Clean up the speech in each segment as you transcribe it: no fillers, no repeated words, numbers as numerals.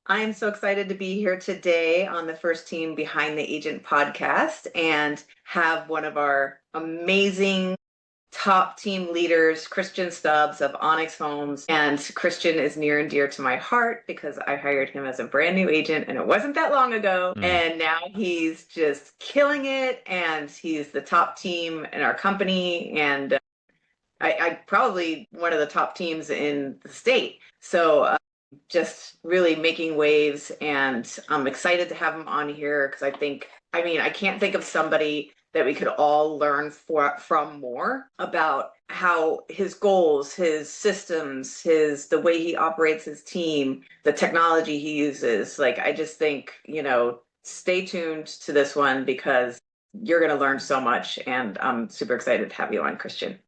I'm so excited to be here today on the first team Behind the Agent podcast and have one of our amazing top team leaders, Christian Stubbs of Onyx Homes. And Christian is near and dear to my heart because I hired him as a brand new agent and it wasn't that long ago. And now he's just killing it and he's the top team in our company. And I probably one of the top teams in the state. So just really making waves, and I'm excited to have him on here because I can't think of somebody that we could all learn from more about how his goals, his systems, the way he operates his team, the technology he uses. Like, I just think, stay tuned to this one because you're going to learn so much, and I'm super excited to have you on, Christian.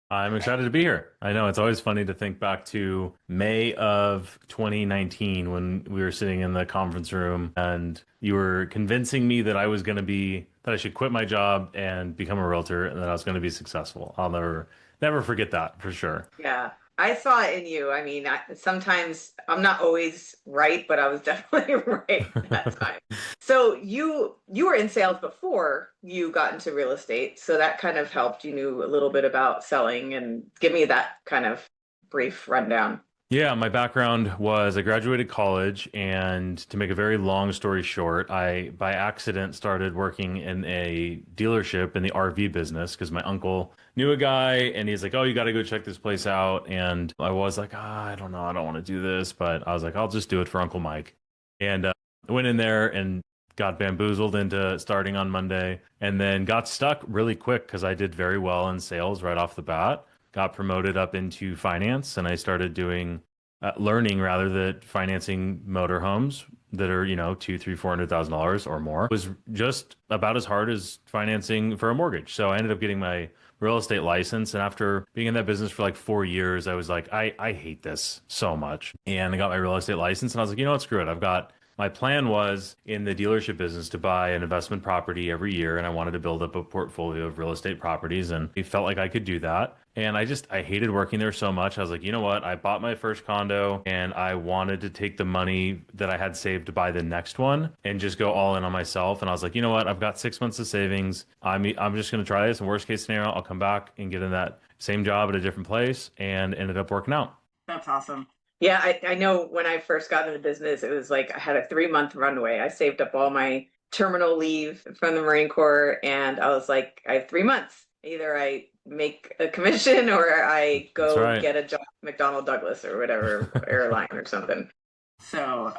I'm excited to be here. I know it's always funny to think back to May of 2019 when we were sitting in the conference room and you were convincing me that I should quit my job and become a realtor and that I was going to be successful. I'll never forget that for sure. Yeah, I saw it in you. I mean, sometimes I'm not always right, but I was definitely right that time. So you were in sales before you got into real estate, so that kind of helped. You knew a little bit about selling, and give me that kind of brief rundown. Yeah, my background was I graduated college, and to make a very long story short, I by accident started working in a dealership in the RV business because my uncle knew a guy and he's like, "Oh, you got to go check this place out." And I was like, I don't know, I don't want to do this, but I was like, I'll just do it for Uncle Mike. And I went in there and got bamboozled into starting on Monday and then got stuck really quick because I did very well in sales right off the bat. Got promoted up into finance, and I started doing learning rather that financing motorhomes that are, two, three, $400,000 or more was just about as hard as financing for a mortgage. So I ended up getting my real estate license. And after being in that business for like 4 years, I was like, I hate this so much. And I got my real estate license and I was like, you know what, screw it. My plan was in the dealership business to buy an investment property every year, and I wanted to build up a portfolio of real estate properties, and I felt like I could do that. And I hated working there so much. I was like, you know what? I bought my first condo and I wanted to take the money that I had saved to buy the next one and just go all in on myself. And I was like, you know what? I've got 6 months of savings. I'm just going to try this. And worst case scenario, I'll come back and get in that same job at a different place, and ended up working out. That's awesome. Yeah, I know when I first got into the business, it was like I had a 3-month runway. I saved up all my terminal leave from the Marine Corps, and I was like, I have 3 months. Either I make a commission or I go get a job at McDonnell Douglas or whatever airline or something. So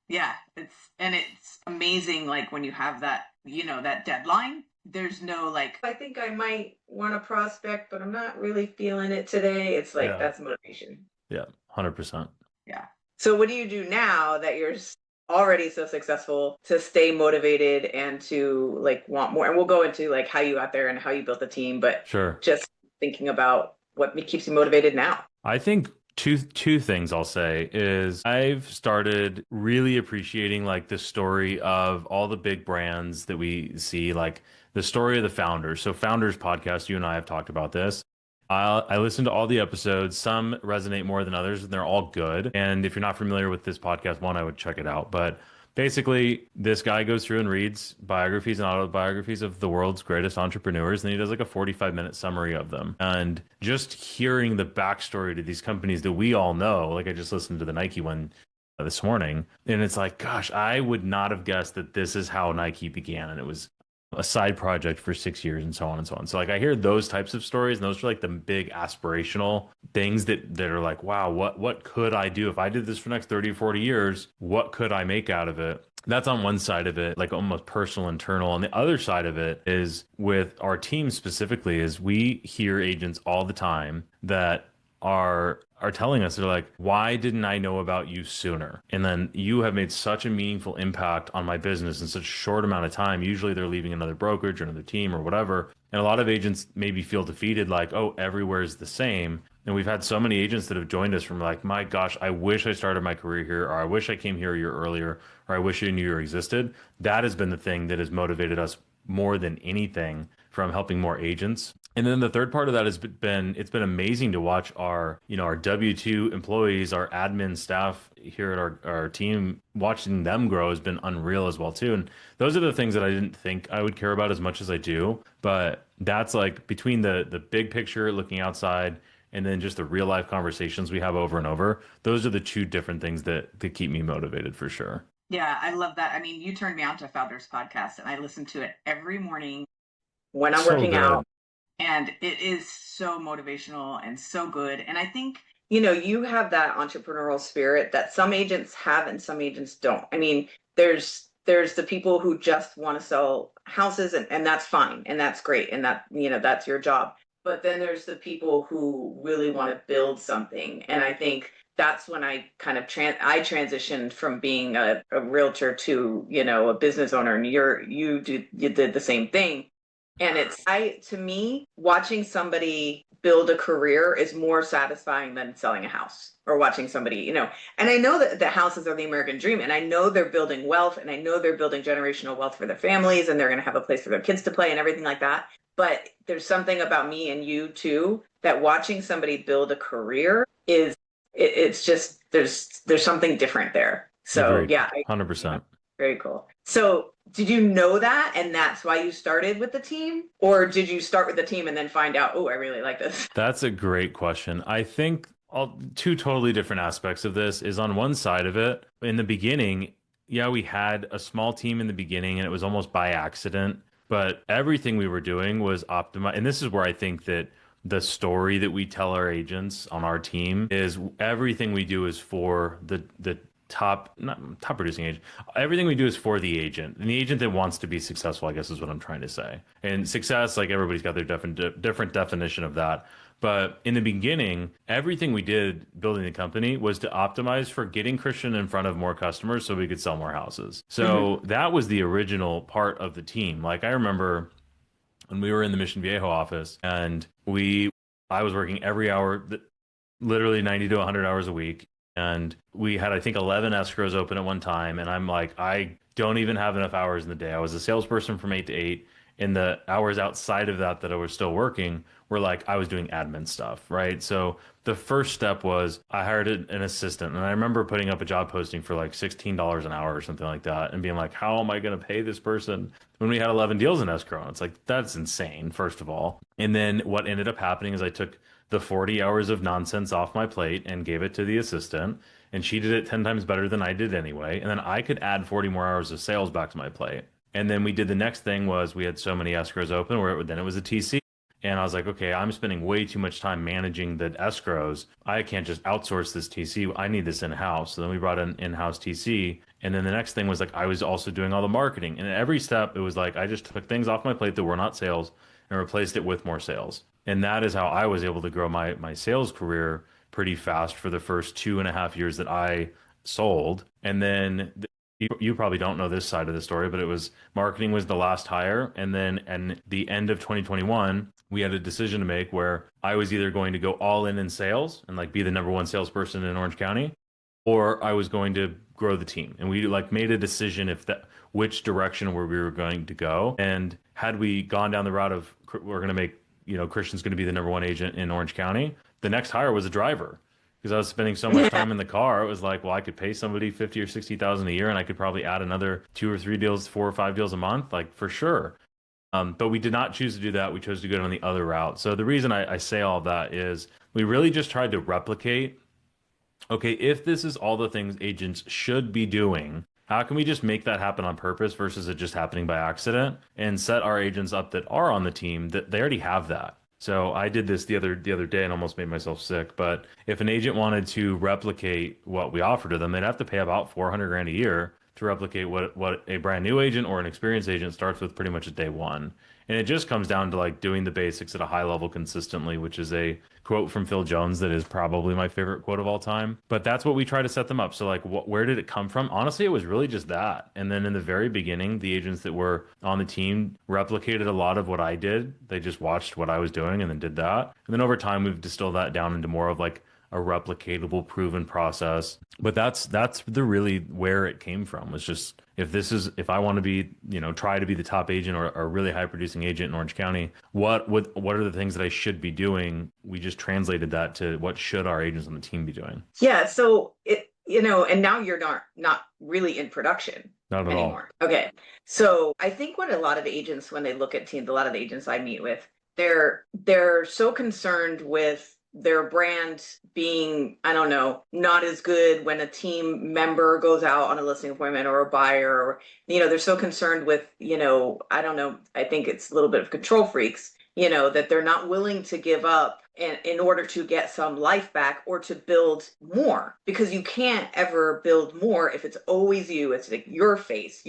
yeah, it's amazing. Like when you have that, that deadline, there's no like, I think I might want to prospect, but I'm not really feeling it today. It's like, that's motivation. Yeah, 100%. Yeah. So what do you do now that you're already so successful to stay motivated and to like want more? And we'll go into like how you got there and how you built the team, but sure, just thinking about what keeps you motivated now. I think two things I'll say is I've started really appreciating like the story of all the big brands that we see, like the story of the founders. So Founders Podcast, you and I have talked about this. I listen to all the episodes. Some resonate more than others, and they're all good. And if you're not familiar with this podcast, one, I would check it out. But basically, this guy goes through and reads biographies and autobiographies of the world's greatest entrepreneurs, and he does like a 45-minute summary of them. And just hearing the backstory to these companies that we all know, like I just listened to the Nike one this morning, and it's like, gosh, I would not have guessed that this is how Nike began. And it was a side project for 6 years and so on and so on. So like I hear those types of stories, and those are like the big aspirational things that are like, wow, what could I do if I did this for the next 30 or 40 years? What could I make out of it? That's on one side of it, like almost personal, internal. And the other side of it is with our team specifically is we hear agents all the time that are telling us, they're like, why didn't I know about you sooner? And then you have made such a meaningful impact on my business in such a short amount of time. Usually they're leaving another brokerage or another team or whatever. And a lot of agents maybe feel defeated, like, oh, everywhere is the same. And we've had so many agents that have joined us from like, my gosh, I wish I started my career here, or I wish I came here a year earlier, or I wish I knew you existed. That has been the thing that has motivated us more than anything from helping more agents And then the third part of that has been it's been amazing to watch our our W-2 employees, our admin staff here at our team, watching them grow has been unreal as well too. And those are the things that I didn't think I would care about as much as I do. But that's like between the big picture, looking outside, and then just the real life conversations we have over and over. Those are the two different things that keep me motivated for sure. Yeah, I love that. I mean, you turned me on to Founders Podcast, and I listen to it every morning when I'm So working good. out. And it is so motivational and so good. And I think, you have that entrepreneurial spirit that some agents have and some agents don't. I mean, there's the people who just want to sell houses, and that's fine and that's great. And that's your job. But then there's the people who really want to build something. And I think that's when I kind of I transitioned from being a realtor to, a business owner, and you did the same thing. And to me, watching somebody build a career is more satisfying than selling a house or watching somebody, and I know that the houses are the American dream, and I know they're building wealth, and I know they're building generational wealth for their families, and they're going to have a place for their kids to play and everything like that. But there's something about me and you too, that watching somebody build a career it's just, there's something different there. So Agreed. yeah, 100%. very cool. So, did you know that, and that's why you started with the team? Or did you start with the team and then find out, oh, I really like this? That's a great question. I think two totally different aspects of this is on one side of it, in the beginning, yeah, we had a small team in the beginning and it was almost by accident, but everything we were doing was optimized. And this is where I think that the story that we tell our agents on our team is everything we do is for the top, not top producing agent. Everything we do is for the agent, and the agent that wants to be successful, I guess is what I'm trying to say. And success, like everybody's got their different definition of that. But in the beginning, everything we did building the company was to optimize for getting Christian in front of more customers so we could sell more houses. So that was the original part of the team. Like I remember when we were in the Mission Viejo office and I was working every hour, literally 90 to 100 hours a week. And we had, I think, 11 escrows open at one time. And I'm like, I don't even have enough hours in the day. I was a salesperson from 8 to 8. In the hours outside of that I was still working were like I was doing admin stuff, right? So the first step was I hired an assistant. And I remember putting up a job posting for like $16 an hour or something like that and being like, how am I going to pay this person when we had 11 deals in escrow? And it's like, that's insane, first of all. And then what ended up happening is I took the 40 hours of nonsense off my plate and gave it to the assistant. And she did it 10 times better than I did anyway. And then I could add 40 more hours of sales back to my plate. And then we did the next thing was we had so many escrows open where then it was a TC. And I was like, okay, I'm spending way too much time managing the escrows. I can't just outsource this TC. I need this in-house. So then we brought an in-house TC. And then the next thing was like I was also doing all the marketing. And at every step, it was like I just took things off my plate that were not sales and replaced it with more sales. And that is how I was able to grow my sales career pretty fast for the first 2.5 years that I sold. And then you probably don't know this side of the story, but it was marketing was the last hire. And then at the end of 2021, we had a decision to make where I was either going to go all in sales and like be the number one salesperson in Orange County, or I was going to grow the team. And we like made a decision which direction where we were going to go. And had we gone down the route of we're going to make, Christian's going to be the number one agent in Orange County, the next hire was a driver. Because I was spending so much time in the car, it was like, well, I could pay somebody 50 or 60,000 a year, and I could probably add another 2 or 3 deals, 4 or 5 deals a month, like for sure. But we did not choose to do that. We chose to go down the other route. So the reason I say all that is we really just tried to replicate. Okay, if this is all the things agents should be doing, how can we just make that happen on purpose versus it just happening by accident, and set our agents up that are on the team that they already have that. So I did this the other day and almost made myself sick. But if an agent wanted to replicate what we offer to them, they'd have to pay about 400 grand a year to replicate what a brand new agent or an experienced agent starts with pretty much at day one. And it just comes down to like doing the basics at a high level consistently, which is a quote from Phil Jones that is probably my favorite quote of all time. But that's what we try to set them up. So like, where did it come from? Honestly, it was really just that. And then in the very beginning, the agents that were on the team replicated a lot of what I did. They just watched what I was doing and then did that. And then over time, we've distilled that down into more of like a replicatable, proven process. But that's the really where it came from, was just, if I want to be, try to be the top agent or a really high producing agent in Orange County, what are the things that I should be doing? We just translated that to what should our agents on the team be doing. Yeah. So and now you're not really in production Not at all. anymore. Okay. So I think what a lot of agents, when they look at teams, a lot of the agents I meet with, they're so concerned with their brand being, I don't know, not as good when a team member goes out on a listing appointment, or a buyer, or, they're so concerned with, I don't know, I think it's a little bit of control freaks, that they're not willing to give up in order to get some life back or to build more, because you can't ever build more if it's always you. It's like your face,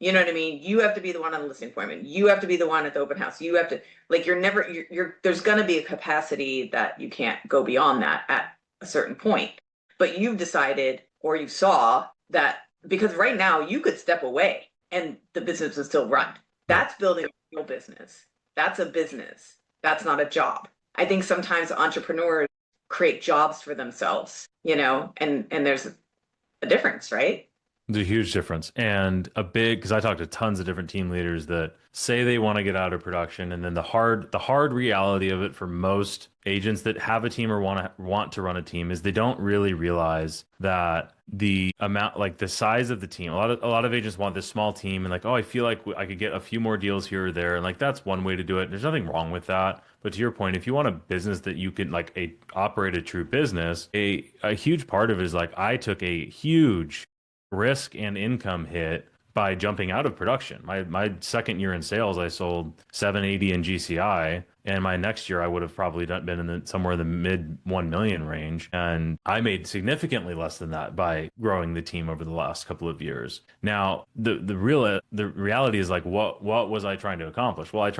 you know what I mean? You have to be the one on the listing appointment. You have to be the one at the open house. You have to, like, there's going to be a capacity that you can't go beyond that at a certain point. But you've decided, or you saw that, because right now you could step away and the business is still run. That's building a real business. That's a business. That's not a job. I think sometimes entrepreneurs create jobs for themselves, and there's a difference, right? There's a huge difference, and because I talked to tons of different team leaders that say they want to get out of production, and then the hard reality of it for most agents that have a team or want to run a team is they don't really realize that the amount, like the size of the team. A lot of agents want this small team, and like, oh, I feel like I could get a few more deals here or there, and like that's one way to do it. There's nothing wrong with that. But to your point, if you want a business that you can operate a true business, a huge part of it is like, I took a huge risk and income hit by jumping out of production. My second year in sales, I sold 780 in GCI, and my next year I would have probably been somewhere in the mid 1 million range, and I made significantly less than that by growing the team over the last couple of years. Now, the reality is like, what was I trying to accomplish? Well,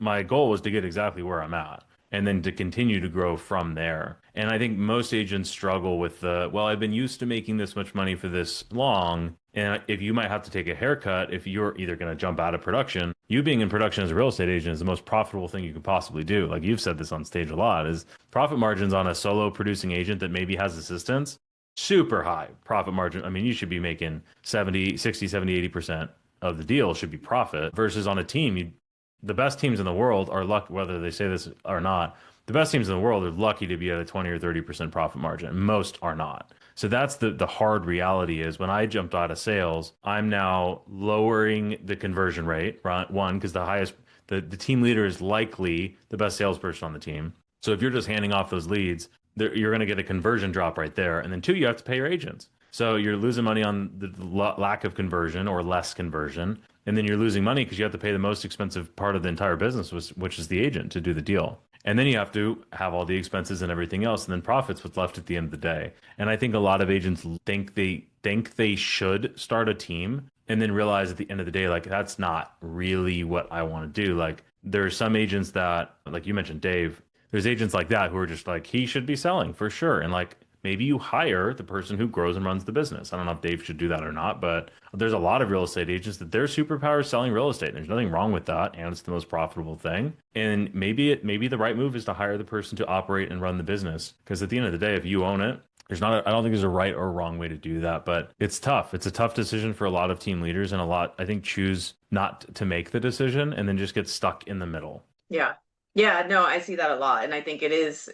my goal was to get exactly where I'm at, and then to continue to grow from there. And I think most agents struggle with I've been used to making this much money for this long, and if you might have to take a haircut if you're either going to jump out of production. You being in production as a real estate agent is the most profitable thing you could possibly do. Like you've said this on stage a lot, is profit margins on a solo producing agent that maybe has assistants, super high profit margin. I mean, you should be making 60, 70, 80% of the deal should be profit, versus on a team, the best teams in the world are lucky, whether they say this or not, the best teams in the world are lucky to be at a 20 or 30% profit margin. Most are not. So that's the hard reality, is when I jumped out of sales, I'm now lowering the conversion rate, right? One, because the team leader is likely the best salesperson on the team. So if you're just handing off those leads, you're going to get a conversion drop right there. And then two, you have to pay your agents. So you're losing money on the lack of conversion or less conversion. And then you're losing money because you have to pay the most expensive part of the entire business, which is the agent, to do the deal. And then you have to have all the expenses and everything else, and then profits what's left at the end of the day. And I think a lot of agents think they should start a team, and then realize at the end of the day, like, that's not really what I want to do. Like, there are some agents that, like you mentioned, Dave, there's agents like that who are just like, he should be selling for sure. And like, maybe you hire the person who grows and runs the business. I don't know if Dave should do that or not, but there's a lot of real estate agents that their superpower is selling real estate. There's nothing wrong with that, and it's the most profitable thing. And maybe the right move is to hire the person to operate and run the business, because at the end of the day, if you own it, I don't think there's a right or wrong way to do that, but it's tough. It's a tough decision for a lot of team leaders, and I think, choose not to make the decision and then just get stuck in the middle. Yeah. Yeah, no, I see that a lot. And I think it is,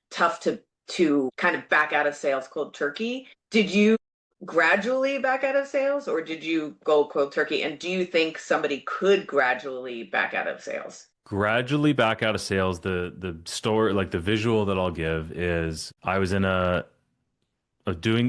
tough to kind of back out of sales cold turkey. Did you gradually back out of sales, or did you go cold turkey? And do you think somebody could gradually back out of sales? Gradually back out of sales. The story, like the visual that I'll give, is I was in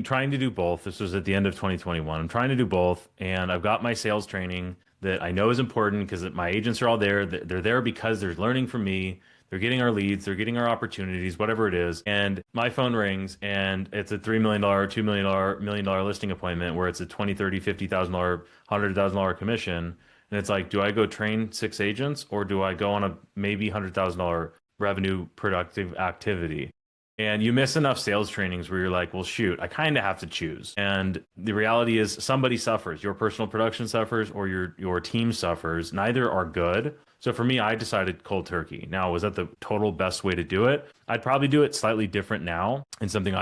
trying to do both. This was at the end of 2021. I'm trying to do both, and I've got my sales training that I know is important because my agents are all there. They're there because they're learning from me. They're getting our leads, they're getting our opportunities, whatever it is. And my phone rings, and it's a $3 million, $2 million, $1 million listing appointment where it's a $20,000, $30,000, $50,000, $100,000 commission. And it's like, do I go train 6 agents, or do I go on a maybe $100,000 revenue productive activity? And you miss enough sales trainings where you're like, well, shoot, I kind of have to choose. And the reality is somebody suffers. Your personal production suffers or your team suffers. Neither are good. So for me, I decided cold turkey. Now, was that the total best way to do it? I'd probably do it slightly different now. And something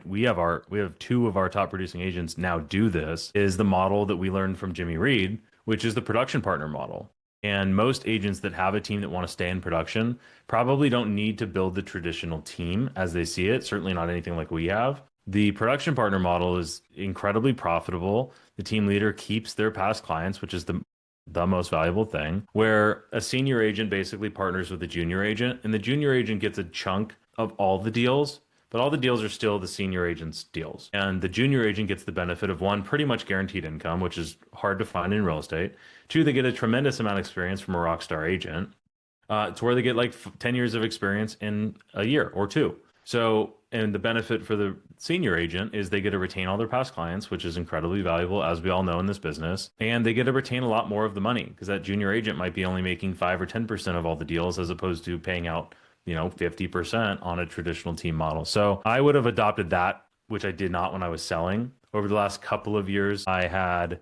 we have two of our top producing agents now do this is the model that we learned from Jimmy Reed, which is the production partner model. And most agents that have a team that want to stay in production probably don't need to build the traditional team as they see it, certainly not anything like we have. The production partner model is incredibly profitable. The team leader keeps their past clients, which is the most valuable thing, where a senior agent basically partners with a junior agent, and the junior agent gets a chunk of all the deals, but all the deals are still the senior agent's deals. And the junior agent gets the benefit of one, pretty much guaranteed income, which is hard to find in real estate. Two, they get a tremendous amount of experience from a rock star agent. To where they get like 10 years of experience in a year or two. So, and the benefit for the senior agent is they get to retain all their past clients, which is incredibly valuable, as we all know in this business. And they get to retain a lot more of the money because that junior agent might be only making 5 or 10% of all the deals as opposed to paying out 50% on a traditional team model. So I would have adopted that, which I did not when I was selling. Over the last couple of years, I had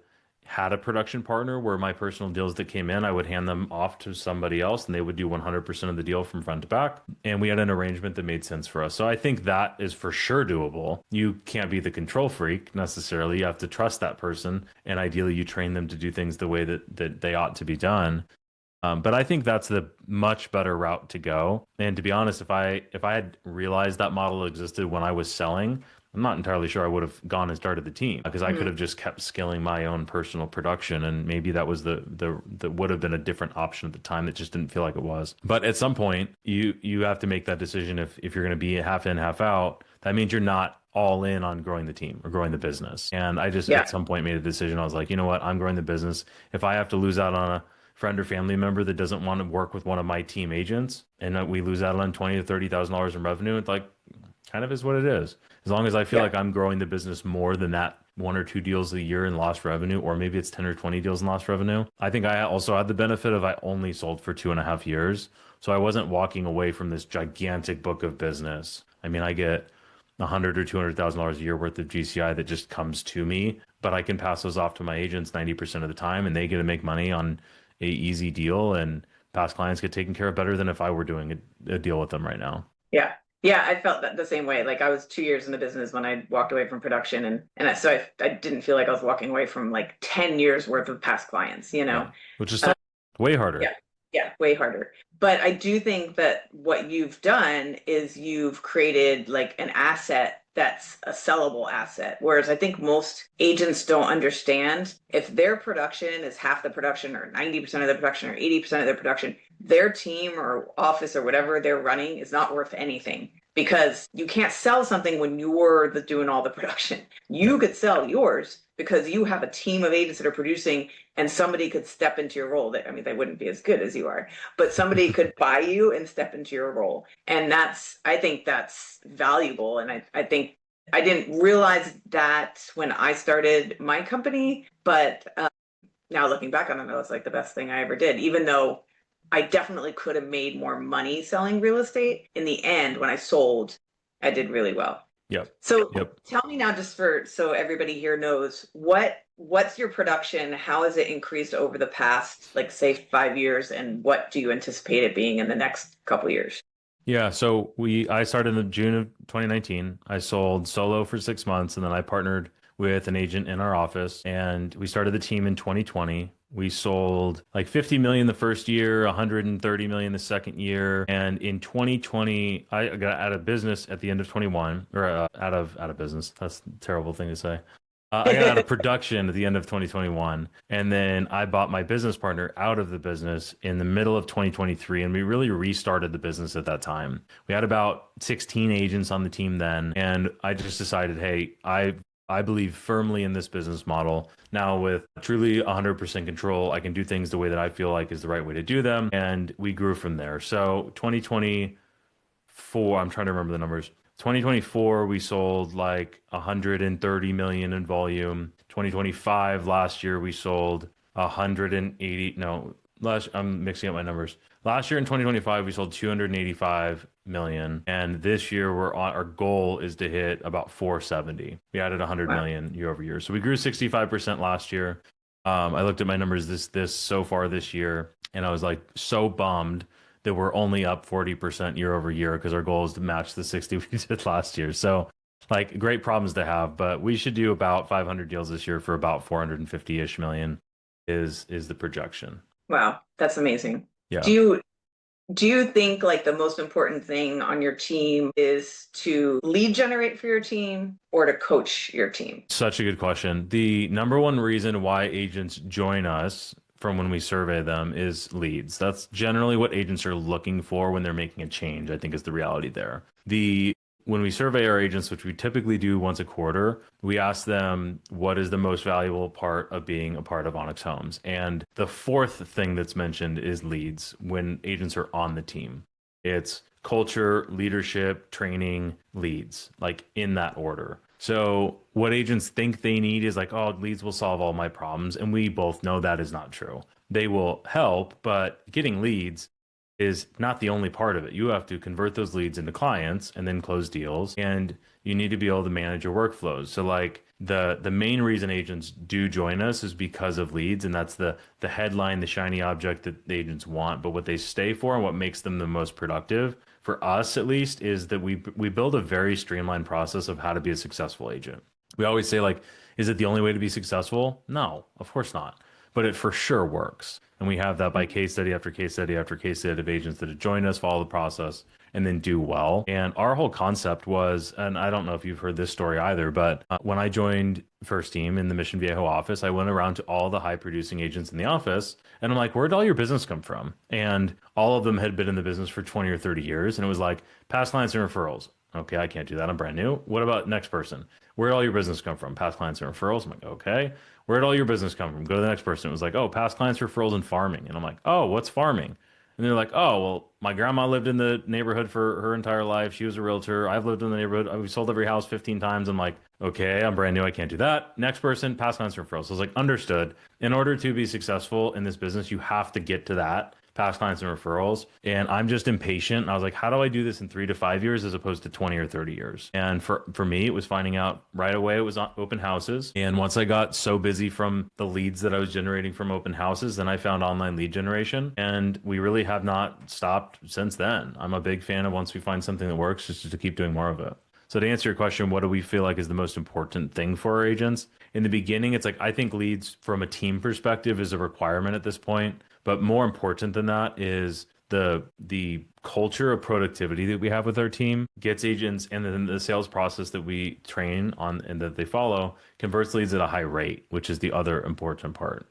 a production partner where my personal deals that came in, I would hand them off to somebody else and they would do 100% of the deal from front to back. And we had an arrangement that made sense for us. So I think that is for sure doable. You can't be the control freak necessarily. You have to trust that person. And ideally you train them to do things the way that they ought to be done. But I think that's the much better route to go. And to be honest, if I had realized that model existed when I was selling, I'm not entirely sure I would have gone and started the team because I could have just kept scaling my own personal production. And maybe that was the would have been a different option at the time that just didn't feel like it was. But at some point, you have to make that decision if you're going to be half in, half out. That means you're not all in on growing the team or growing the business. And I just at some point made a decision. I was like, you know what? I'm growing the business. If I have to lose out on a friend or family member that doesn't want to work with one of my team agents and we lose out on $20,000 to $30,000 in revenue, it's like kind of is what it is. As long as I feel like I'm growing the business more than that 1 or 2 deals a year in lost revenue, or maybe it's 10 or 20 deals in lost revenue. I think I also had the benefit of I only sold for 2.5 years. So I wasn't walking away from this gigantic book of business. I mean, I get $100,000 or $200,000 a year worth of GCI that just comes to me, but I can pass those off to my agents 90% of the time and they get to make money on a easy deal, and past clients get taken care of better than if I were doing a deal with them right now. Yeah. Yeah, I felt that the same way. Like I was 2 years in the business when I walked away from production, so I didn't feel like I was walking away from like 10 years worth of past clients, Yeah. Which is still way harder. Yeah, way harder. But I do think that what you've done is you've created like an asset that's a sellable asset. Whereas I think most agents don't understand if their production is half the production or 90% of the production or 80% of their production, their team or office or whatever they're running is not worth anything. Because you can't sell something when you're doing all the production. You could sell yours because you have a team of agents that are producing, and somebody could step into your role. I mean, they wouldn't be as good as you are, but somebody could buy you and step into your role. And I think that's valuable. And I think I didn't realize that when I started my company, but now looking back on it, it's like the best thing I ever did, even though I definitely could have made more money selling real estate. In the end, when I sold, I did really well. Yep. So tell me now, just so everybody here knows, what's your production? How has it increased over the past, like say 5 years, and what do you anticipate it being in the next couple of years? Yeah, so I started in June of 2019. I sold solo for 6 months, and then I partnered with an agent in our office, and we started the team in 2020. We sold like 50 million the first year, 130 million the second year, and in 2020, I got out of business at the end of 21, or out of business. That's a terrible thing to say. I got out of production at the end of 2021, and then I bought my business partner out of the business in the middle of 2023, and we really restarted the business at that time. We had about 16 agents on the team then, and I just decided, hey, I believe firmly in this business model. Now with truly 100% control, I can do things the way that I feel like is the right way to do them, and we grew from there. So 2024, I'm trying to remember the numbers. 2024, we sold like 130 million in volume. 2025, last year, we sold 180. No, I'm mixing up my numbers. Last year in 2025, we sold 285 million. And this year our goal is to hit about 470. We added 100 Wow. million year over year. So we grew 65% last year. I looked at my numbers this so far this year, and I was like so bummed that we're only up 40% year over year because our goal is to match the 60 we did last year. So like great problems to have, but we should do about 500 deals this year for about 450-ish million is the projection. Wow, that's amazing. Yeah. Do you do you think like the most important thing on your team is to lead generate for your team or to coach your team? Such a good question. The number one reason why agents join us from when we survey them is leads. That's generally what agents are looking for when they're making a change, I think is the reality there. When we survey our agents, which we typically do once a quarter, we ask them what is the most valuable part of being a part of Onyx Homes. And the fourth thing that's mentioned is leads when agents are on the team. It's culture, leadership, training, leads, like in that order. So what agents think they need is like, oh, leads will solve all my problems. And we both know that is not true. They will help, but getting leads is not the only part of it. You have to convert those leads into clients and then close deals. And you need to be able to manage your workflows. So like the main reason agents do join us is because of leads. And that's the headline, the shiny object that the agents want. But what they stay for and what makes them the most productive, for us at least, is that we build a very streamlined process of how to be a successful agent. We always say like, is it the only way to be successful? No, of course not. But it for sure works. And we have that by case study after case study after case study of agents that have joined us, follow the process, and then do well. And our whole concept was, and I don't know if you've heard this story either, but when I joined First Team in the Mission Viejo office, I went around to all the high producing agents in the office and I'm like, where'd all your business come from? And all of them had been in the business for 20 or 30 years. And it was like past clients and referrals. Okay, I can't do that. I'm brand new. What about next person? Where'd all your business come from? Past clients and referrals. I'm like, okay. Where'd all your business come from? Go to the next person. It was like, oh, past clients, referrals, and farming. And I'm like, oh, what's farming? And they're like, oh, well, my grandma lived in the neighborhood for her entire life. She was a realtor. I've lived in the neighborhood. We've sold every house 15 times. I'm like, okay, I'm brand new. I can't do that. Next person, past clients, referrals. So I was like, understood. In order to be successful in this business, you have to get to that. Past clients and referrals. And I'm just impatient. And I was like, how do I do this in 3 to 5 years as opposed to 20 or 30 years? And for me, it was finding out right away it was on open houses. And once I got so busy from the leads that I was generating from open houses, then I found online lead generation. And we really have not stopped since then. I'm a big fan of once we find something that works, just to keep doing more of it. So to answer your question, what do we feel like is the most important thing for our agents? In the beginning, it's like, I think leads from a team perspective is a requirement at this point. But more important than that is the culture of productivity that we have with our team gets agents, and then the sales process that we train on and that they follow converts leads at a high rate, which is the other important part.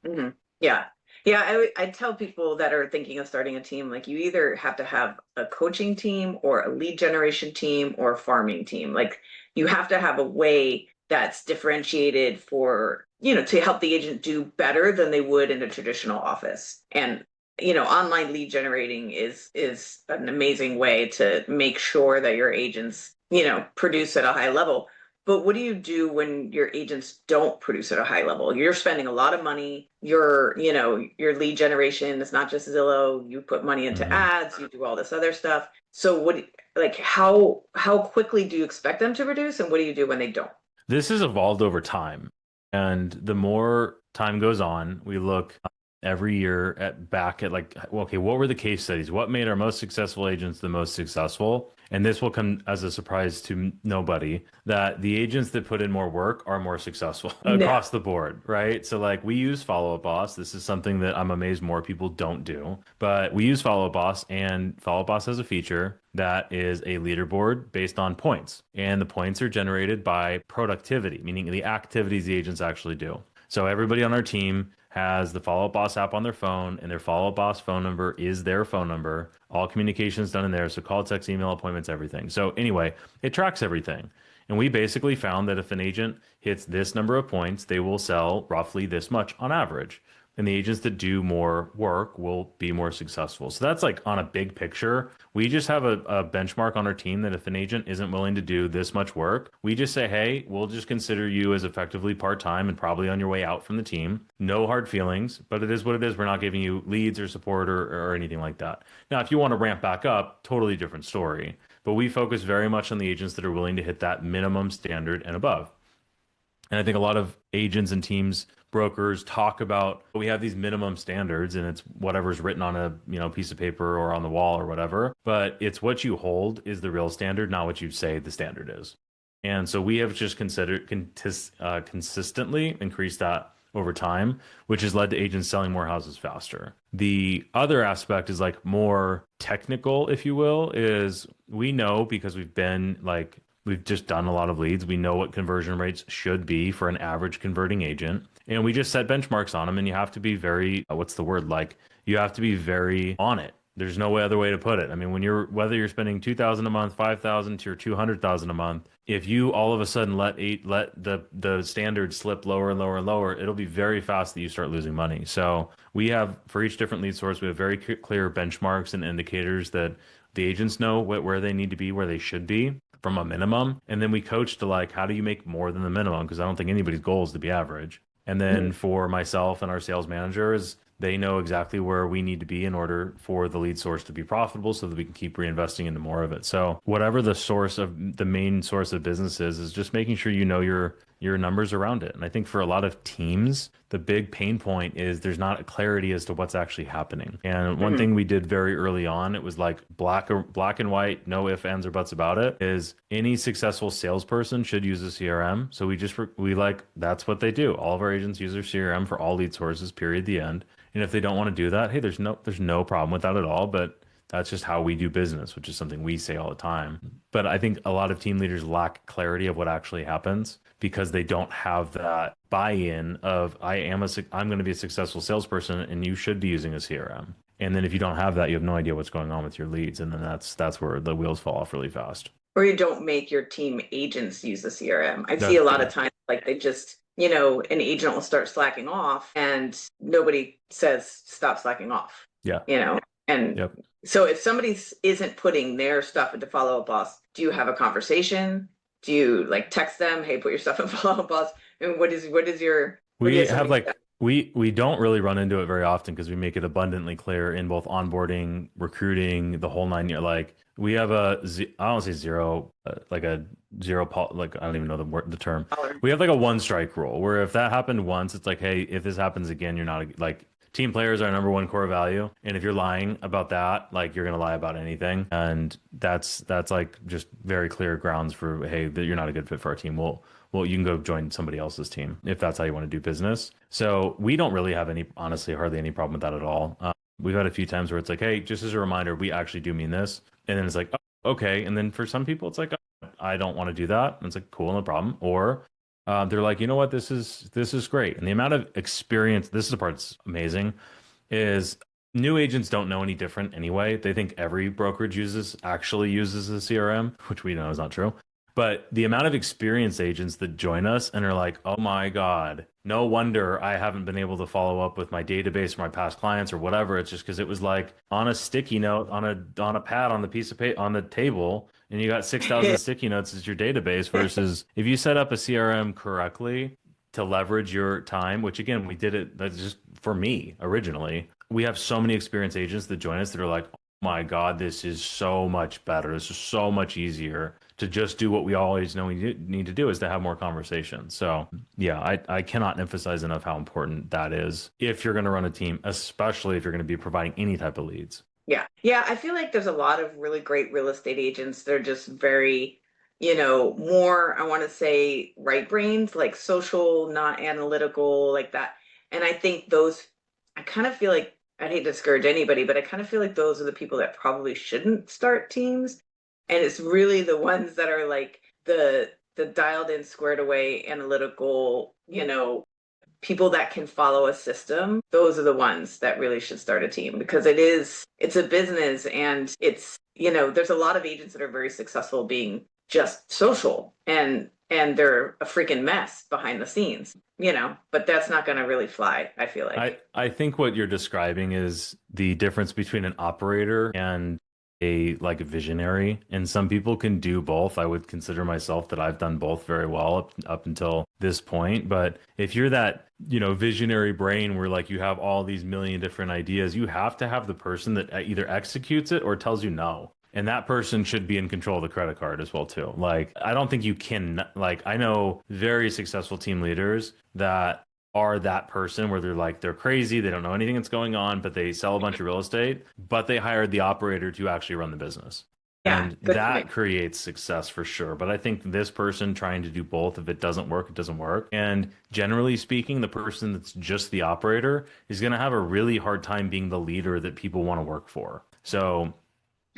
Mm-hmm. Yeah. Yeah, I tell people that are thinking of starting a team, like you either have to have a coaching team or a lead generation team or a farming team. Like you have to have a way that's differentiated for, to help the agent do better than they would in a traditional office. And, online lead generating is an amazing way to make sure that your agents, produce at a high level. But what do you do when your agents don't produce at a high level? You're spending a lot of money. Your lead generation is not just Zillow. You put money into Mhm. ads, you do all this other stuff. So how quickly do you expect them to produce, and what do you do when they don't? This has evolved over time. And the more time goes on, we look every year back at like, okay, what were the case studies? What made our most successful agents the most successful? And this will come as a surprise to nobody that the agents that put in more work are more successful No. across the board, right? So like we use Follow Up Boss. This is something that I'm amazed more people don't do, but we use Follow Up Boss, and Follow Up Boss has a feature that is a leaderboard based on points. And the points are generated by productivity, meaning the activities the agents actually do. So everybody on our team has the Follow Up Boss app on their phone, and their Follow Up Boss phone number is their phone number. All communication is done in there. So call, text, email, appointments, everything. So anyway, it tracks everything. And we basically found that if an agent hits this number of points, they will sell roughly this much on average. and the agents that do more work will be more successful. So that's like on a big picture. We just have a benchmark on our team that if an agent isn't willing to do this much work, we just say, hey, we'll just consider you as effectively part-time and probably on your way out from the team. No hard feelings, but it is what it is. We're not giving you leads or support or anything like that. Now, if you want to ramp back up, totally different story. But we focus very much on the agents that are willing to hit that minimum standard and above. And I think a lot of agents and teams, brokers talk about we have these minimum standards and it's whatever's written on a piece of paper or on the wall or whatever. But it's what you hold is the real standard, not what you say the standard is. And so we have just consistently increased that over time, which has led to agents selling more houses faster. The other aspect is like more technical, if you will, is we know because we've just done a lot of leads. We know what conversion rates should be for an average converting agent. And we just set benchmarks on them. And you have to be very, what's the word? Like you have to be very on it. There's no other way to put it. I mean, whether you're spending 2,000 a month, 5,000 to your 200,000 a month, if you all of a sudden let the standard slip lower and lower and lower, it'll be very fast that you start losing money. So we have, for each different lead source, we have very clear benchmarks and indicators that the agents know where they need to be, where they should be from a minimum. And then we coach to like, how do you make more than the minimum? Because I don't think anybody's goal is to be average. And then for myself and our sales managers, they know exactly where we need to be in order for the lead source to be profitable so that we can keep reinvesting into more of it. So whatever the main source of business is just making sure you know your numbers around it. And I think for a lot of teams, the big pain point is there's not a clarity as to what's actually happening. And one thing we did very early on, it was like black and white, no ifs, ands, or buts about it, is any successful salesperson should use a CRM. So that's what they do. All of our agents use their CRM for all lead sources, period, the end. And if they don't want to do that, hey, there's no problem with that at all. But that's just how we do business, which is something we say all the time. But I think a lot of team leaders lack clarity of what actually happens because they don't have that buy-in of I'm going to be a successful salesperson and you should be using a CRM. And then if you don't have that, you have no idea what's going on with your leads. And then that's where the wheels fall off really fast. Or you don't make your team agents use the CRM. I see a lot of times like they just, an agent will start slacking off and nobody says stop slacking off. Yeah. And so if somebody isn't putting their stuff into Follow Up Boss, do you have a conversation? Do you like text them, hey, put your stuff in Follow Up Boss? And we don't really run into it very often because we make it abundantly clear in both onboarding, recruiting, the whole nine. Like we have I don't say zero, like a zero, like I don't even know the term. We have like a one strike rule where if that happened once, it's like, hey, if this happens again, you're not like. Team players are our number one core value. And if you're lying about that, like you're going to lie about anything. And that's like just very clear grounds for, hey, that you're not a good fit for our team. Well, you can go join somebody else's team if that's how you want to do business. So we don't really have honestly, hardly any problem with that at all. We've had a few times where it's like, hey, just as a reminder, we actually do mean this. And then it's like, oh, okay. And then for some people, it's like, oh, I don't want to do that. And it's like, cool, no problem. Or they're like, you know what, this is great. And the amount of experience, this is the part that's amazing, is new agents don't know any different anyway. They think every brokerage actually uses a CRM, which we know is not true. But the amount of experienced agents that join us and are like, oh my God, no wonder I haven't been able to follow up with my database or my past clients or whatever. It's just because it was like on a sticky note, on a pad, on the piece of paper, on the table, and you got 6,000 sticky notes as your database versus if you set up a CRM correctly to leverage your time, which again, we did it, that's just for me originally. We have so many experienced agents that join us that are like, oh my God, this is so much better. This is so much easier to just do what we always know we need to do is to have more conversations. So yeah, I cannot emphasize enough how important that is if you're going to run a team, especially if you're going to be providing any type of leads. Yeah. Yeah. I feel like there's a lot of really great real estate agents. They're just very, more, I want to say right brains, like social, not analytical, like that. And I think I kind of feel like, I'd hate to discourage anybody, but I kind of feel like those are the people that probably shouldn't start teams. And it's really the ones that are like the dialed in, squared away, analytical, people that can follow a system. Those are the ones that really should start a team because it's a business and it's, there's a lot of agents that are very successful being just social. And and they're a freaking mess behind the scenes, but that's not going to really fly, I feel like. I think what you're describing is the difference between an operator and a like a visionary. And some people can do both. I would consider myself that I've done both very well up until this point. But if you're that, visionary brain where like you have all these million different ideas, you have to have the person that either executes it or tells you no. And that person should be in control of the credit card as well too. Like I don't think you can like I know very successful team leaders that are that person where they're crazy, they don't know anything that's going on, but they sell a bunch of real estate, but they hired the operator to actually run the business. Yeah, And good that point. creates success for sure. But I think this person trying to do both, if it doesn't work, it doesn't work. And generally speaking, the person that's just the operator is going to have a really hard time being the leader that people want to work for. So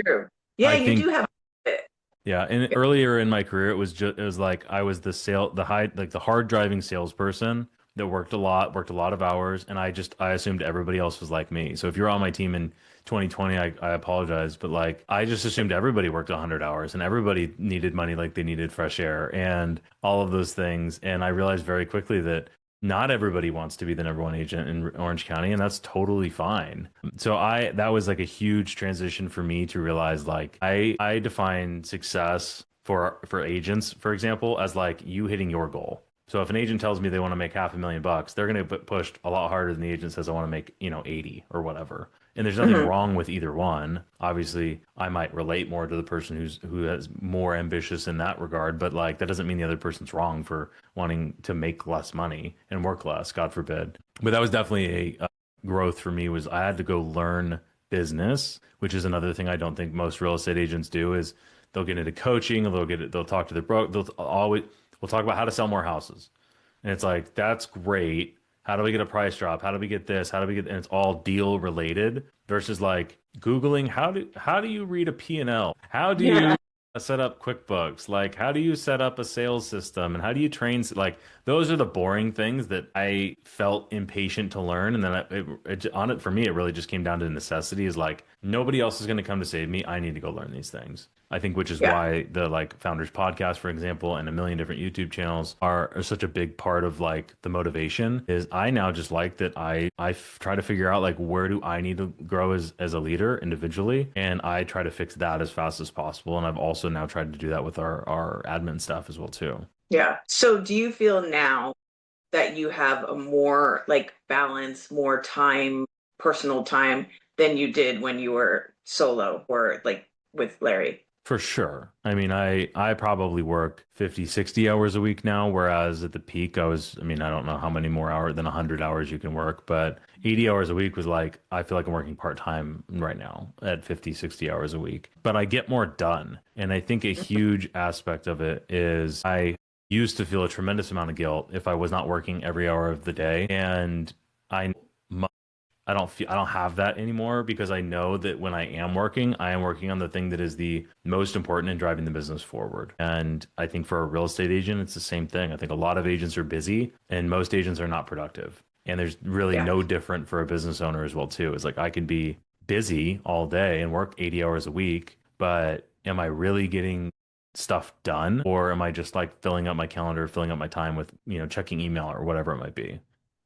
True. Yeah, I you think do have it. yeah, and earlier in my career, it was like I was the hard driving salesperson that worked a lot of hours, and I assumed everybody else was like me. So if you're on my team in 2020, I apologize, but like I just assumed everybody worked 100 hours and everybody needed money like they needed fresh air and all of those things. And I realized very quickly that not everybody wants to be the number one agent in Orange County, and that's totally fine. So that was like a huge transition for me to realize like I define success for agents, for example, as like you hitting your goal. So if an agent tells me they want to make $500,000, they're going to get pushed a lot harder than the agent says I want to make, 80 or whatever. And there's nothing Mhm. wrong with either one. Obviously, I might relate more to the person who has more ambitious in that regard, but like that doesn't mean the other person's wrong for wanting to make less money and work less, God forbid. But that was definitely a growth for me was I had to go learn business, which is another thing I don't think most real estate agents do is they'll get into coaching, they'll talk to their broker, we'll talk about how to sell more houses. And it's like, that's great. How do we get a price drop? How do we get this? How do we get, and it's all deal related versus like Googling, how do you read a P&L? How do Yeah. you set up QuickBooks? Like, how do you set up a sales system? And how do you train? Like, those are the boring things that I felt impatient to learn. And then on it for me, it really just came down to necessity is like, nobody else is going to come to save me. I need to go learn these things. I think which is Yeah. why the like Founders Podcast, for example, and a million different YouTube channels are such a big part of like the motivation is I now just like that try to figure out like where do I need to grow as a leader individually, and I try to fix that as fast as possible. And I've also now tried to do that with our admin staff as well too. Yeah. So do you feel now that you have a more like balance, more time, personal time than you did when you were solo or like with Larry? For sure. I mean, I probably work 50, 60 hours a week now, whereas at the peak I mean, I don't know how many more hours than 100 hours you can work, but 80 hours a week was like, I feel like I'm working part-time right now at 50, 60 hours a week, but I get more done. And I think a huge aspect of it is I used to feel a tremendous amount of guilt if I was not working every hour of the day. And I I don't have that anymore because I know that when I am working on the thing that is the most important in driving the business forward. And I think for a real estate agent, it's the same thing. I think a lot of agents are busy and most agents are not productive. And there's really Yeah. no different for a business owner as well too. It's like I can be busy all day and work 80 hours a week, but am I really getting stuff done or am I just like filling up my calendar, filling up my time with, checking email or whatever it might be?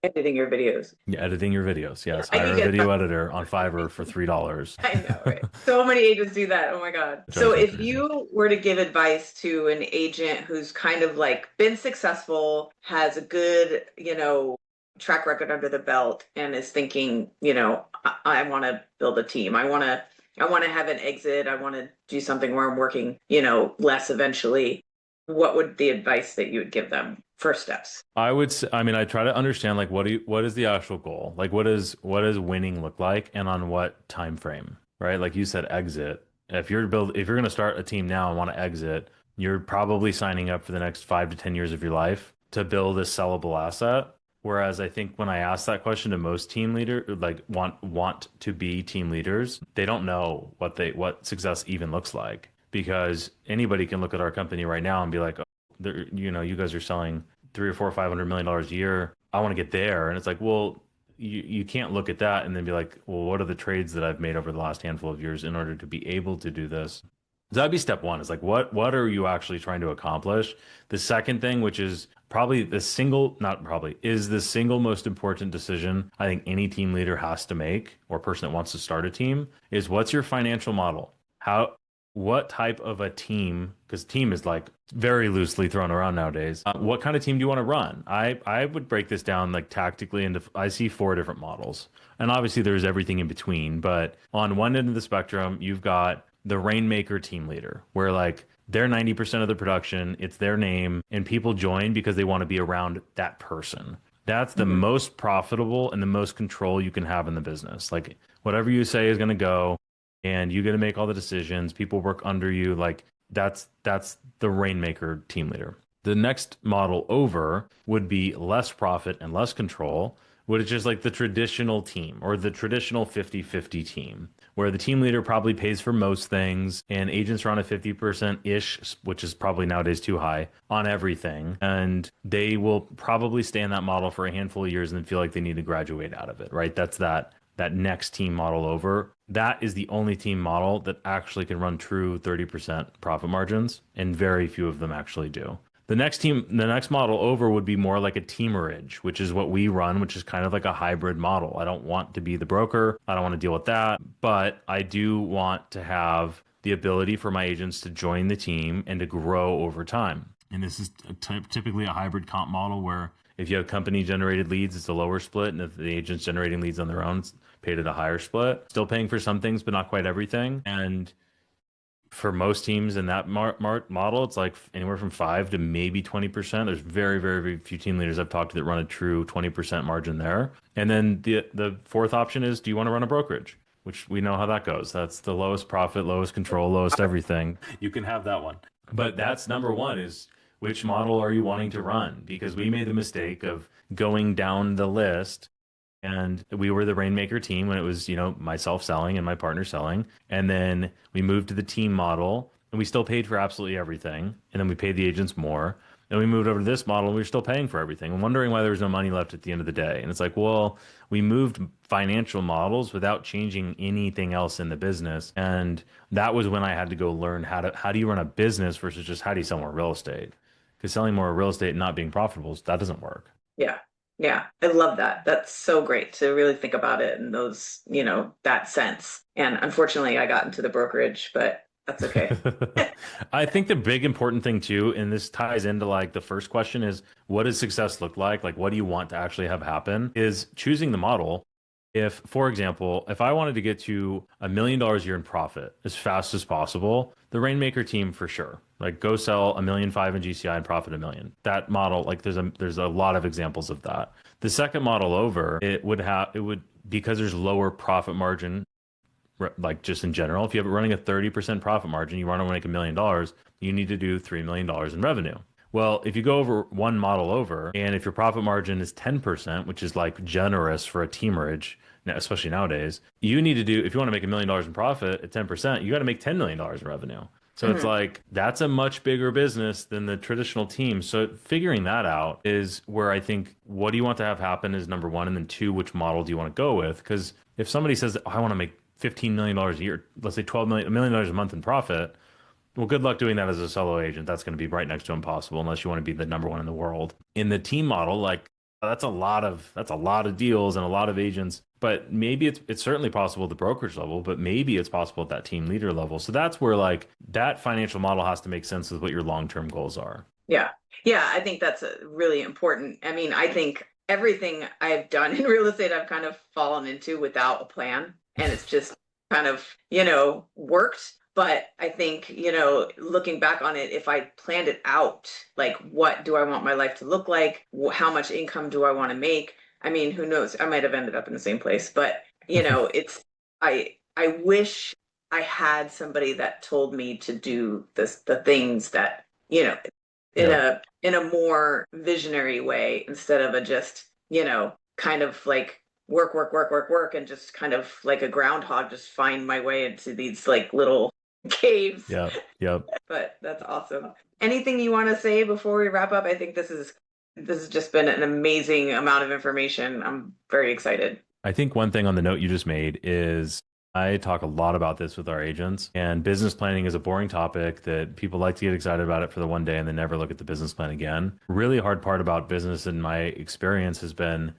Editing your videos. Yeah, editing your videos. Yeah, Yes, I hire can a get video editor on Fiverr for $3. I know, right? So many agents do that. Oh my God. So Drives me if crazy. you were to give advice to an agent who's kind of like been successful, has a good, track record under the belt and is thinking, I want to build a team. I want to have an exit. I want to do something where I'm working, less eventually. What would the advice that you would give them? First steps. I would say, I mean, I try to understand like what is the actual goal? Like what does winning look like and on what time frame, right? Like you said, exit. If you're going to start a team now and want to exit, you're probably signing up for the next 5 to 10 years of your life to build a sellable asset. Whereas I think when I ask that question to most team leader, like want to be team leaders, they don't know what success even looks like because anybody can look at our company right now and be like, oh, you guys are selling 3 or 4 or $500 million a year. I want to get there. And it's like, well, you can't look at that and then be like, well, what are the trades that I've made over the last handful of years in order to be able to do this? that'd be step one, is like what are you actually trying to accomplish? The second thing, which is probably the single, not probably, is the single most important decision I think any team leader has to make, or person that wants to start a team, is what's your financial model? How, what type of a team, because team is like very loosely thrown around nowadays. What kind of team do you want to run? I would break this down like tactically into, I see four different models. And obviously there's everything in between, but on one end of the spectrum, you've got the Rainmaker team leader, where like they're 90% of the production, it's their name, and people join because they want to be around that person. That's the Mhm. most profitable and the most control you can have in the business. Like whatever you say is going to go, and you get to make all the decisions. People work under you. Like that's the Rainmaker team leader. The next model over would be less profit and less control, which is like the traditional team or the traditional 50-50 team, where the team leader probably pays for most things and agents are on a 50%-ish, which is probably nowadays too high, on everything. And they will probably stay in that model for a handful of years and then feel like they need to graduate out of it, right? That's that next team model over. That is the only team model that actually can run true 30% profit margins, and very few of them actually do. The next model over would be more like a teamerage, which is what we run, which is kind of like a hybrid model. I don't want to be the broker. I don't want to deal with that, but I do want to have the ability for my agents to join the team and to grow over time. And this is typically a hybrid comp model where if you have company generated leads, it's a lower split. And if the agent's generating leads on their own, it's paid at a higher split. Still paying for some things, but not quite everything. And for most teams in that model, it's like anywhere from 5 to maybe 20%. There's very, very, very few team leaders I've talked to that run a true 20% margin there. And then the fourth option is, do you want to run a brokerage? Which we know how that goes. That's the lowest profit, lowest control, lowest everything. You can have that one. But that's number one, is which model are you wanting to run? Because we made the mistake of going down the list, and we were the Rainmaker team when it was, myself selling and my partner selling. And then we moved to the team model and we still paid for absolutely everything. And then we paid the agents more. And we moved over to this model and we were still paying for everything and wondering why there was no money left at the end of the day. And it's like, well, we moved financial models without changing anything else in the business. And that was when I had to go learn how do you run a business versus just how do you sell more real estate? Because selling more real estate and not being profitable, that doesn't work. Yeah. Yeah. I love that. That's so great to really think about it in those, that sense. And unfortunately, I got into the brokerage, but that's okay. I think the big important thing too, and this ties into like the first question, is what does success look like? Like, what do you want to actually have happen? Is choosing the model. If, for example, if I wanted to get to $1 million a year in profit as fast as possible, the Rainmaker team for sure. Like go sell 1.5 million in GCI and profit 1 million. That model, like there's a lot of examples of that. The second model over, it would because there's lower profit margin, like just in general. If you have running a 30% profit margin, you want to make $1 million, you need to do $3 million in revenue. Well, if you go over one model over, and if your profit margin is 10%, which is like generous for a teamerage, especially nowadays, you need to do, if you want to make $1 million in profit at 10%, you got to make $10 million in revenue. So it's Mhm. like that's a much bigger business than the traditional team. So figuring that out is where I think what do you want to have happen is number one. And then two, which model do you want to go with? Because if somebody says, oh, I want to make $15 million a year, let's say 12 million, $1 million a month in profit, well, good luck doing that as a solo agent. That's going to be right next to impossible unless you want to be the number one in the world. In the team model, like that's a lot of deals and a lot of agents. But maybe it's certainly possible at the brokerage level, but maybe it's possible at that team leader level. So that's where like that financial model has to make sense with what your long-term goals are. Yeah. Yeah. I think that's really important. I mean, I think everything I've done in real estate, I've kind of fallen into without a plan. And it's just kind of, worked. But I think, looking back on it, if I planned it out, like what do I want my life to look like? How much income do I want to make? I mean, who knows? I might have ended up in the same place, but it's I wish I had somebody that told me to do the things that, in Yeah. a more visionary way instead of a just, kind of like work, work, work, work, work, and just kind of like a groundhog, just find my way into these like little caves. Yep. Yep. But that's awesome. Anything you want to say before we wrap up? I think this has just been an amazing amount of information. I'm very excited. I think one thing on the note you just made is I talk a lot about this with our agents, and business planning is a boring topic that people like to get excited about it for the one day and then never look at the business plan again. Really hard part about business in my experience has been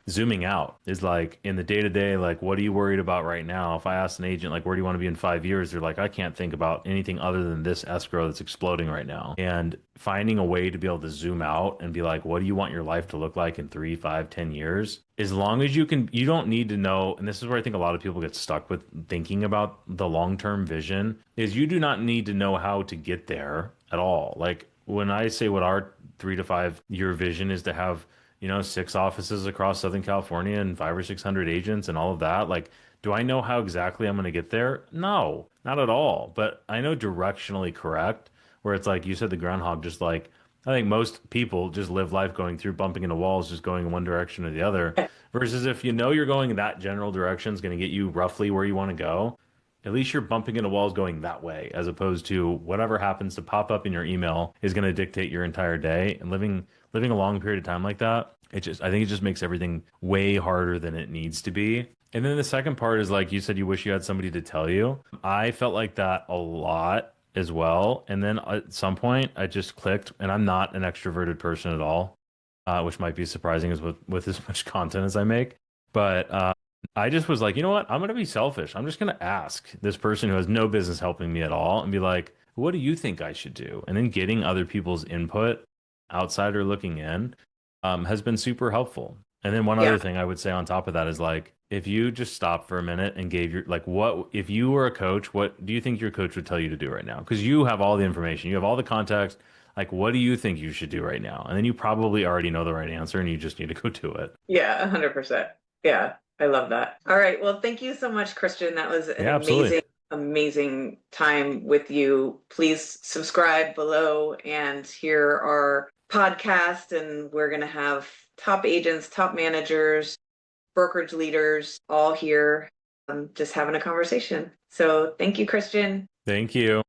zooming out is like in the day to day, like, what are you worried about right now? If I ask an agent, like, where do you want to be in 5 years? They're like, I can't think about anything other than this escrow that's exploding right now. And finding a way to be able to zoom out and be like, what do you want your life to look like in 3, 5, 10 years? As long as you can, you don't need to know. And this is where I think a lot of people get stuck with thinking about the long term vision is you do not need to know how to get there at all. Like when I say what our 3 to 5 year vision is to have 6 offices across Southern California and 500 or 600 agents and all of that. Like, do I know how exactly I'm going to get there? No, not at all. But I know directionally correct, where it's like you said, the groundhog, just like I think most people just live life going through bumping into walls, just going in one direction or the other. Versus if you know you're going in that general direction is going to get you roughly where you want to go, at least you're bumping into walls going that way, as opposed to whatever happens to pop up in your email is going to dictate your entire day. And living a long period of time like that, I think it just makes everything way harder than it needs to be. And then the second part is like you said, you wish you had somebody to tell you. I felt like that a lot as well. And then at some point, I just clicked, and I'm not an extroverted person at all, which might be surprising as with as much content as I make. But I just was like, you know what? I'm going to be selfish. I'm just going to ask this person who has no business helping me at all and be like, what do you think I should do? And then getting other people's input, outsider looking in, has been super helpful. And then one Yeah. other thing I would say on top of that is like, if you just stop for a minute and gave your, like, what, if you were a coach, what do you think your coach would tell you to do right now? Because you have all the information, you have all the context. Like, what do you think you should do right now? And then you probably already know the right answer and you just need to go do it. Yeah, 100%. Yeah, I love that. All right. Well, thank you so much, Christian. That was an Yeah, absolutely. amazing time with you. Please subscribe below and hear our podcast. And we're going to have top agents, top managers, brokerage leaders all here, just having a conversation. So thank you, Christian. Thank you.